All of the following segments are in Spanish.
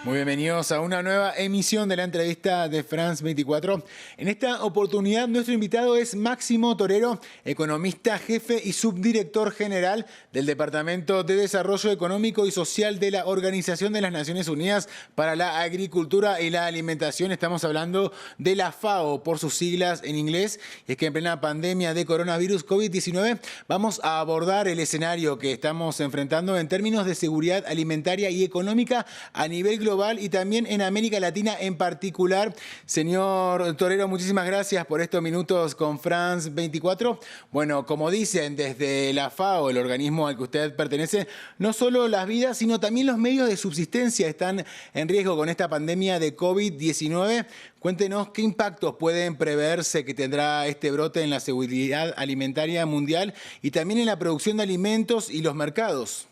Muy bienvenidos a una nueva emisión de la entrevista de France 24. En esta oportunidad nuestro invitado es Máximo Torero, economista, jefe y subdirector general del Departamento de Desarrollo Económico y Social de la Organización de las Naciones Unidas para la Agricultura y la Alimentación. Estamos hablando de la FAO por sus siglas en inglés. Y es que en plena pandemia de coronavirus COVID-19 vamos a abordar el escenario que estamos enfrentando en términos de seguridad alimentaria y económica a nivel global y también en América Latina en particular. Señor Torero, muchísimas gracias por estos minutos con France 24. Bueno, como dicen desde la FAO, el organismo al que usted pertenece, no solo las vidas, sino también los medios de subsistencia están en riesgo con esta pandemia de COVID-19. Cuéntenos qué impactos pueden preverse que tendrá este brote en la seguridad alimentaria mundial y también en la producción de alimentos y los mercados.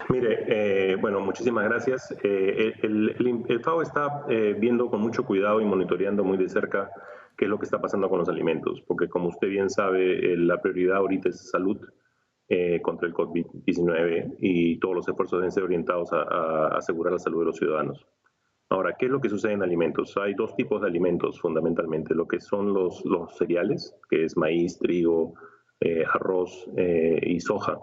Mire, bueno, muchísimas gracias. El FAO está viendo con mucho cuidado y monitoreando muy de cerca qué es lo que está pasando con los alimentos, porque como usted bien sabe, la prioridad ahorita es salud contra el COVID-19 y todos los esfuerzos deben ser orientados a asegurar la salud de los ciudadanos. Ahora, ¿qué es lo que sucede en alimentos? Hay dos tipos de alimentos fundamentalmente, lo que son los cereales, que es maíz, trigo, arroz y soja.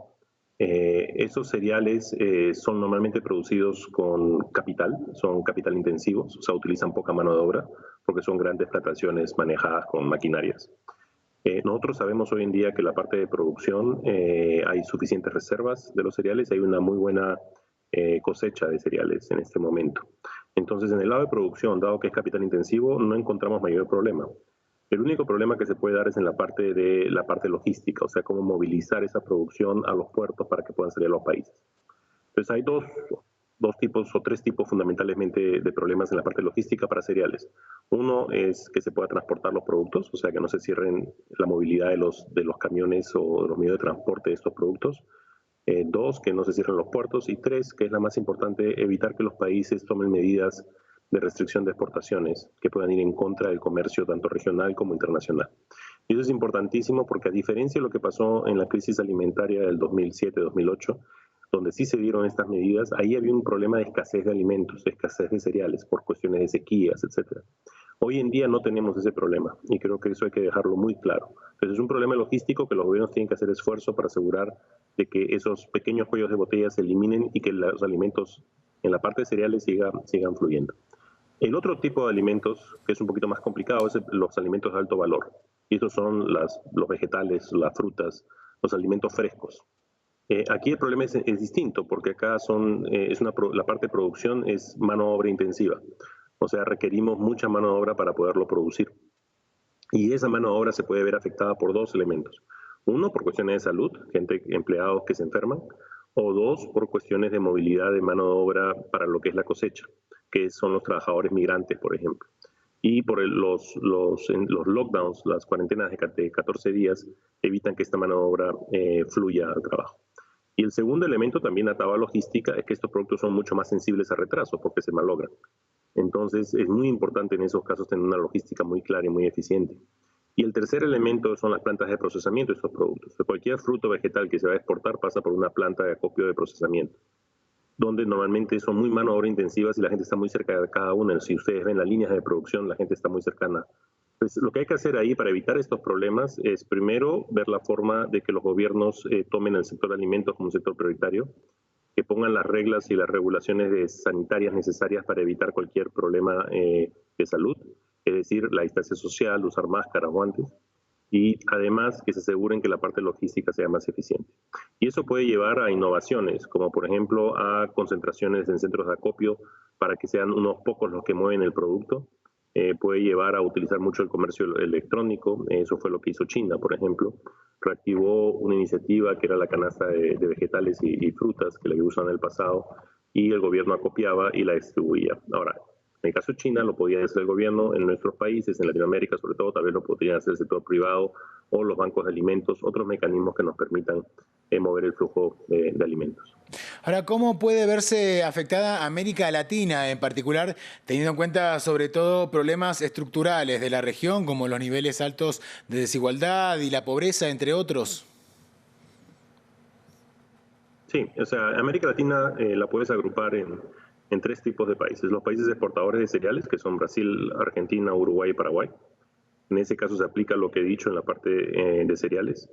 Esos cereales son normalmente producidos con capital, son capital intensivos, o sea, utilizan poca mano de obra porque son grandes plantaciones manejadas con maquinarias. Nosotros sabemos hoy en día que la parte de producción hay suficientes reservas de los cereales, hay una muy buena cosecha de cereales en este momento. Entonces, en el lado de producción, dado que es capital intensivo, no encontramos mayor problema. El único problema que se puede dar es en la parte logística, o sea, cómo movilizar esa producción a los puertos para que puedan salir a los países. Entonces hay dos tipos o tres tipos fundamentalmente de problemas en la parte logística para cereales. Uno es que se pueda transportar los productos, o sea, que no se cierren la movilidad de los camiones o de los medios de transporte de estos productos. Dos, que no se cierren los puertos. Y tres, que es la más importante, evitar que los países tomen medidas de restricción de exportaciones que puedan ir en contra del comercio tanto regional como internacional. Y eso es importantísimo porque a diferencia de lo que pasó en la crisis alimentaria del 2007-2008, donde sí se dieron estas medidas, ahí había un problema de escasez de alimentos, de escasez de cereales por cuestiones de sequías, etc. Hoy en día no tenemos ese problema y creo que eso hay que dejarlo muy claro. Entonces es un problema logístico que los gobiernos tienen que hacer esfuerzo para asegurar de que esos pequeños cuellos de botella se eliminen y que los alimentos en la parte de cereales sigan fluyendo. El otro tipo de alimentos, que es un poquito más complicado, es los alimentos de alto valor. Y estos son los vegetales, las frutas, los alimentos frescos. Aquí el problema es distinto, porque acá la parte de producción es mano de obra intensiva. O sea, requerimos mucha mano de obra para poderlo producir. Y esa mano de obra se puede ver afectada por dos elementos. Uno, por cuestiones de salud, gente, empleados que se enferman. O dos, por cuestiones de movilidad de mano de obra para lo que es la cosecha, que son los trabajadores migrantes, por ejemplo. Y por los lockdowns, las cuarentenas de 14 días, evitan que esta mano de obra fluya al trabajo. Y el segundo elemento, también atado a logística, es que estos productos son mucho más sensibles a retrasos porque se malogran. Entonces, es muy importante en esos casos tener una logística muy clara y muy eficiente. Y el tercer elemento son las plantas de procesamiento de estos productos. Cualquier fruto vegetal que se va a exportar pasa por una planta de acopio de procesamiento, donde normalmente son muy mano de obra intensivas y la gente está muy cerca de cada una. Si ustedes ven las líneas de producción, la gente está muy cercana. Entonces, lo que hay que hacer ahí para evitar estos problemas es primero ver la forma de que los gobiernos tomen el sector de alimentos como un sector prioritario, que pongan las reglas y las regulaciones sanitarias necesarias para evitar cualquier problema de salud, es decir, la distancia social, usar máscaras, guantes, y además que se aseguren que la parte logística sea más eficiente. Y eso puede llevar a innovaciones, como por ejemplo a concentraciones en centros de acopio para que sean unos pocos los que mueven el producto. Puede llevar a utilizar mucho el comercio electrónico. Eso fue lo que hizo China, por ejemplo. Reactivó una iniciativa que era la canasta de vegetales y frutas que la había usado en el pasado, y el gobierno acopiaba y la distribuía. Ahora, en el caso de China lo podía hacer el gobierno, en nuestros países, en Latinoamérica sobre todo, tal vez lo podría hacer el sector privado o los bancos de alimentos, otros mecanismos que nos permitan mover el flujo de alimentos. Ahora, ¿cómo puede verse afectada América Latina en particular, teniendo en cuenta sobre todo problemas estructurales de la región, como los niveles altos de desigualdad y la pobreza, entre otros? Sí, o sea, América Latina la puedes agrupar en tres tipos de países. Los países exportadores de cereales, que son Brasil, Argentina, Uruguay y Paraguay. En ese caso se aplica lo que he dicho en la parte de cereales.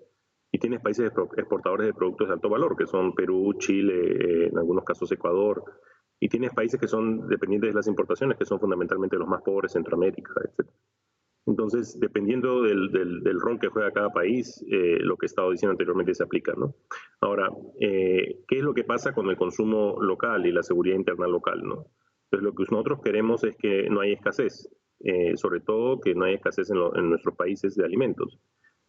Y tienes países exportadores de productos de alto valor, que son Perú, Chile, en algunos casos Ecuador. Y tienes países que son dependientes de las importaciones, que son fundamentalmente los más pobres, Centroamérica, etc. Entonces, dependiendo del rol que juega cada país, lo que he estado diciendo anteriormente se aplica, ¿no? Ahora, ¿qué es lo que pasa con el consumo local y la seguridad interna local, ¿no? Entonces, lo que nosotros queremos es que no haya escasez, sobre todo que no haya escasez en nuestros países de alimentos.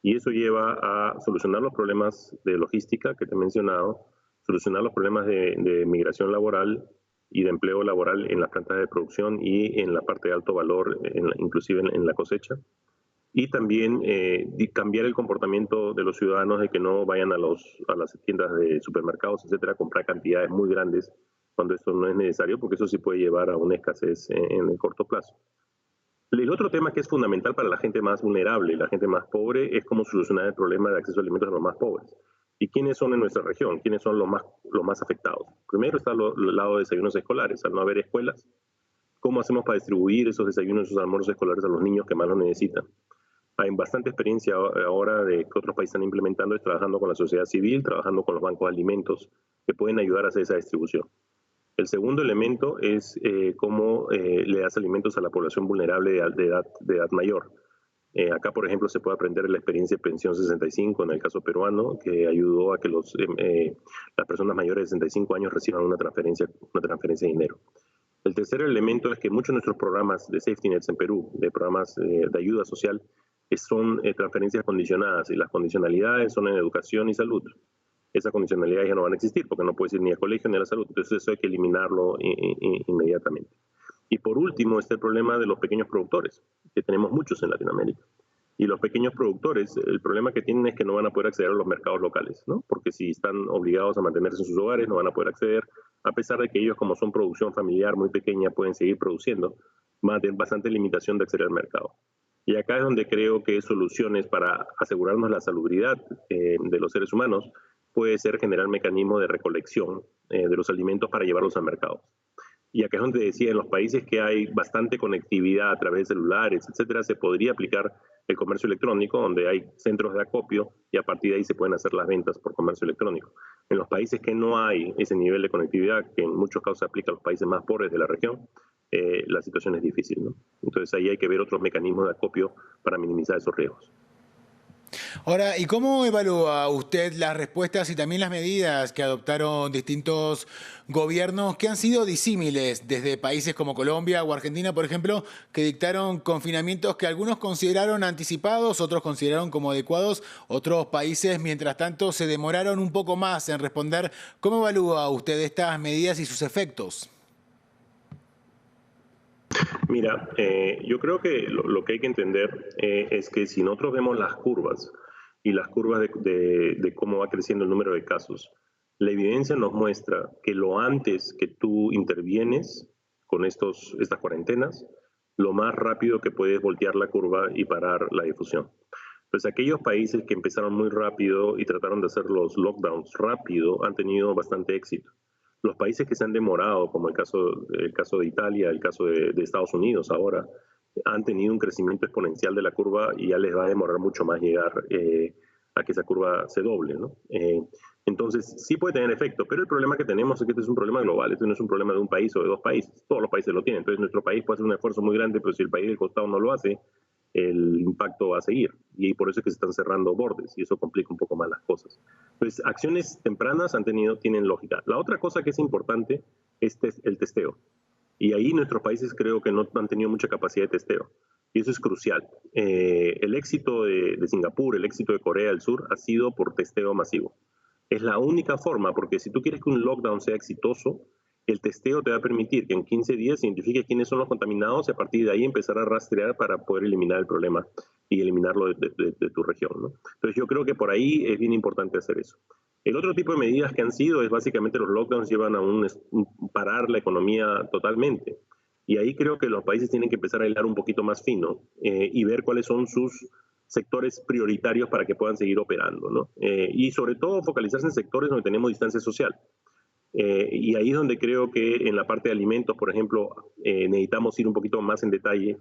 Y eso lleva a solucionar los problemas de logística que te he mencionado, solucionar los problemas de migración laboral y de empleo laboral en las plantas de producción y en la parte de alto valor, inclusive en la cosecha. Y también cambiar el comportamiento de los ciudadanos de que no vayan a las tiendas de supermercados, etcétera, a comprar cantidades muy grandes cuando esto no es necesario, porque eso sí puede llevar a una escasez en el corto plazo. El otro tema que es fundamental para la gente más vulnerable, la gente más pobre, es cómo solucionar el problema de acceso a alimentos a los más pobres. ¿Y quiénes son en nuestra región? ¿Quiénes son los más afectados? Primero está el lado de desayunos escolares. Al no haber escuelas, ¿cómo hacemos para distribuir esos desayunos, esos almuerzos escolares a los niños que más lo necesitan? Hay bastante experiencia ahora de que otros países están implementando, es trabajando con la sociedad civil, trabajando con los bancos de alimentos, que pueden ayudar a hacer esa distribución. El segundo elemento es cómo le das alimentos a la población vulnerable de edad mayor. Acá, por ejemplo, se puede aprender de la experiencia de Pensión 65, en el caso peruano, que ayudó a que las personas mayores de 65 años reciban una transferencia de dinero. El tercer elemento es que muchos de nuestros programas de safety nets en Perú, de programas de ayuda social, son transferencias condicionadas, y las condicionalidades son en educación y salud. Esas condicionalidades ya no van a existir porque no puedes ir ni al colegio ni a la salud, entonces eso hay que eliminarlo inmediatamente. Y por último está el problema de los pequeños productores, que tenemos muchos en Latinoamérica. Y los pequeños productores, el problema que tienen es que no van a poder acceder a los mercados locales, ¿no? Porque si están obligados a mantenerse en sus hogares, no van a poder acceder, a pesar de que ellos, como son producción familiar muy pequeña, pueden seguir produciendo, van a tener bastante limitación de acceder al mercado. Y acá es donde creo que soluciones para asegurarnos la salubridad de los seres humanos puede ser generar mecanismos de recolección de los alimentos para llevarlos al mercado. Y acá es donde decía, en los países que hay bastante conectividad a través de celulares, etcétera, se podría aplicar el comercio electrónico, donde hay centros de acopio y a partir de ahí se pueden hacer las ventas por comercio electrónico. En los países que no hay ese nivel de conectividad, que en muchos casos se aplica a los países más pobres de la región, la situación es difícil, ¿no? Entonces ahí hay que ver otros mecanismos de acopio para minimizar esos riesgos. Ahora, ¿y cómo evalúa usted las respuestas y también las medidas que adoptaron distintos gobiernos que han sido disímiles desde países como Colombia o Argentina, por ejemplo, que dictaron confinamientos que algunos consideraron anticipados, otros consideraron como adecuados, otros países, mientras tanto, se demoraron un poco más en responder? ¿Cómo evalúa usted estas medidas y sus efectos? Mira, yo creo que lo que hay que entender es que si nosotros vemos las curvas y las curvas de cómo va creciendo el número de casos, la evidencia nos muestra que lo antes que tú intervienes con estas cuarentenas, lo más rápido que puedes voltear la curva y parar la difusión. Pues aquellos países que empezaron muy rápido y trataron de hacer los lockdowns rápido han tenido bastante éxito. Los países que se han demorado, como el caso de Italia, el caso de Estados Unidos ahora, han tenido un crecimiento exponencial de la curva y ya les va a demorar mucho más llegar a que esa curva se doble, ¿no? Entonces, sí puede tener efecto, pero el problema que tenemos es que este es un problema global, este no es un problema de un país o de dos países, todos los países lo tienen, entonces nuestro país puede hacer un esfuerzo muy grande, pero si el país del costado no lo hace, el impacto va a seguir. Y por eso es que se están cerrando bordes y eso complica un poco más las cosas. Entonces, acciones tempranas tienen lógica. La otra cosa que es importante es el testeo. Y ahí nuestros países creo que no han tenido mucha capacidad de testeo. Y eso es crucial. El éxito de Singapur, el éxito de Corea del Sur ha sido por testeo masivo. Es la única forma, porque si tú quieres que un lockdown sea exitoso, el testeo te va a permitir que en 15 días identifiques quiénes son los contaminados y a partir de ahí empezar a rastrear para poder eliminar el problema y eliminarlo de tu región, ¿no? Entonces yo creo que por ahí es bien importante hacer eso. El otro tipo de medidas que han sido es básicamente los lockdowns llevan a parar la economía totalmente. Y ahí creo que los países tienen que empezar a hilar un poquito más fino y ver cuáles son sus sectores prioritarios para que puedan seguir operando, ¿no? Y sobre todo focalizarse en sectores donde tenemos distancia social. Y ahí es donde creo que en la parte de alimentos, por ejemplo, necesitamos ir un poquito más en detalle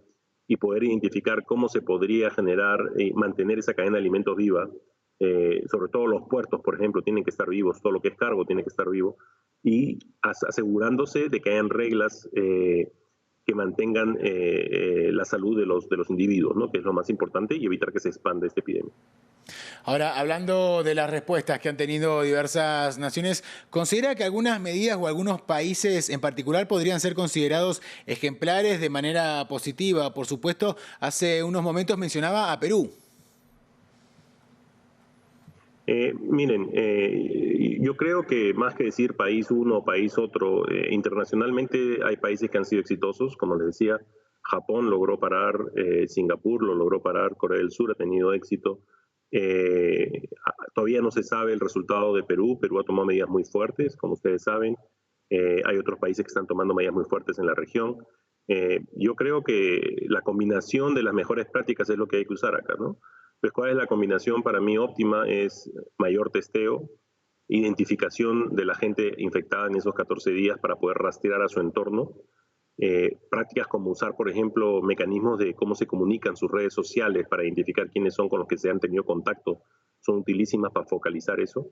y poder identificar cómo se podría generar y mantener esa cadena de alimentos viva. Sobre todo los puertos, por ejemplo, tienen que estar vivos, todo lo que es cargo tiene que estar vivo, y asegurándose de que hayan reglas que mantengan la salud de los individuos, ¿no? Que es lo más importante, y evitar que se expanda esta epidemia. Ahora, hablando de las respuestas que han tenido diversas naciones, ¿considera que algunas medidas o algunos países en particular podrían ser considerados ejemplares de manera positiva? Por supuesto, hace unos momentos mencionaba a Perú. Miren, yo creo que más que decir país uno o país otro, internacionalmente hay países que han sido exitosos, como les decía, Japón logró parar, Singapur lo logró parar, Corea del Sur ha tenido éxito. Todavía no se sabe el resultado de Perú. Perú ha tomado medidas muy fuertes, como ustedes saben. Hay otros países que están tomando medidas muy fuertes en la región. Yo creo que la combinación de las mejores prácticas es lo que hay que usar acá, ¿no? Pues, ¿cuál es la combinación para mí óptima? Es mayor testeo, identificación de la gente infectada en esos 14 días para poder rastrear a su entorno. Prácticas como usar, por ejemplo, mecanismos de cómo se comunican sus redes sociales para identificar quiénes son con los que se han tenido contacto, son utilísimas para focalizar eso.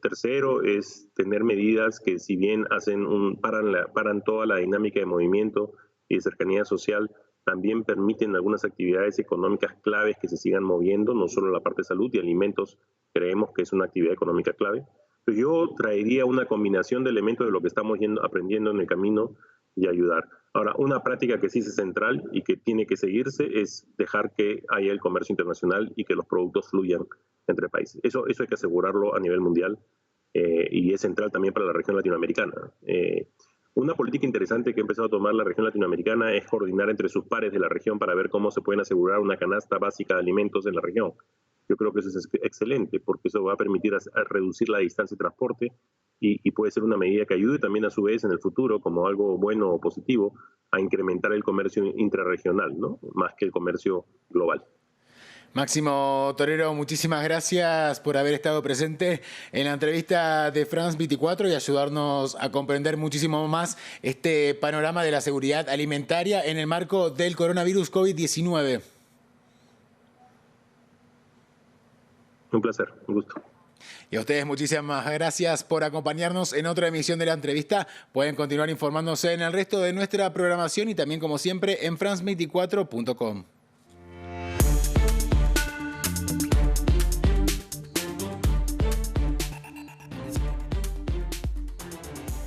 Tercero es tener medidas que, si bien paran toda la dinámica de movimiento y de cercanía social, también permiten algunas actividades económicas claves que se sigan moviendo, no solo la parte de salud y alimentos, creemos que es una actividad económica clave. Pero yo traería una combinación de elementos de lo que estamos aprendiendo en el camino y ayudar. Ahora, una práctica que sí es central y que tiene que seguirse es dejar que haya el comercio internacional y que los productos fluyan entre países. Eso hay que asegurarlo a nivel mundial, y es central también para la región latinoamericana. Una política interesante que ha empezado a tomar la región latinoamericana es coordinar entre sus pares de la región para ver cómo se pueden asegurar una canasta básica de alimentos en la región. Yo creo que eso es excelente, porque eso va a permitir a reducir la distancia de transporte y puede ser una medida que ayude también, a su vez, en el futuro, como algo bueno o positivo, a incrementar el comercio intrarregional, ¿no? Más que el comercio global. Máximo Torero, muchísimas gracias por haber estado presente en la entrevista de France 24 y ayudarnos a comprender muchísimo más este panorama de la seguridad alimentaria en el marco del coronavirus COVID-19. Un placer, un gusto. Y a ustedes muchísimas gracias por acompañarnos en otra emisión de la entrevista. Pueden continuar informándose en el resto de nuestra programación y también, como siempre, en france24.com.